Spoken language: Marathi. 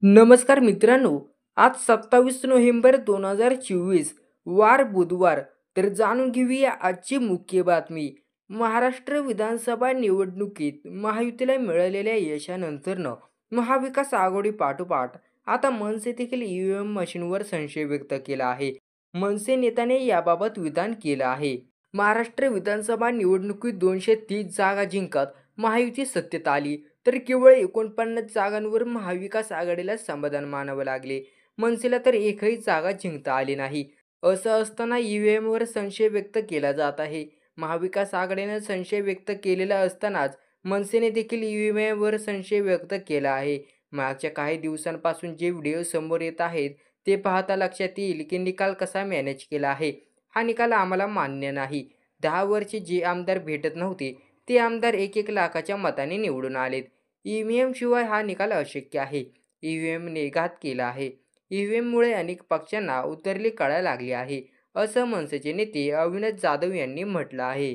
नमस्कार मित्रांनो, आज 27 नोव्हेंबर 2024 वार बुधवार. तर जाणून घेऊया आजची मुख्य बातमी. महाराष्ट्र विधानसभा निवडणुकीत महायुतीला मिळालेल्या यशानंतरनं महाविकास आघाडी पाठोपाठ आता मनसे देखील ईव्हीएम मशीनवर संशय व्यक्त केला आहे. मनसे नेत्याने याबाबत विधान केलं आहे. महाराष्ट्र विधानसभा निवडणुकीत 230 जागा जिंकत महायुती सत्तेत आली, तर केवळ 49 जागांवर महाविकास आघाडीला समाधान मानावं लागले. मनसेला तर एकही जागा जिंकता आली नाही. असं असताना ईव्हीएमवर संशय व्यक्त केला जात आहे. महाविकास आघाडीने संशय व्यक्त केलेला असतानाच मनसेने देखील ईव्हीएमवर संशय व्यक्त केला आहे. मागच्या काही दिवसांपासून जे व्हिडिओ समोर येत आहेत ते पाहता लक्षात येईल की निकाल कसा मॅनेज केला आहे. हा निकाल आम्हाला मान्य नाही. 10 वर्षे जे आमदार भेटत नव्हते ते आमदार 1-1 लाखाच्या मताने निवडून आलेत. ईव्हीएम शिवाय हा निकाल अशक्य आहे. ईव्हीएमने घात केला आहे. ईव्हीएममुळे अनेक पक्षांना उतरली कळा लागली आहे, असं मनसेचे नेते अविनाश जाधव यांनी म्हटलं आहे.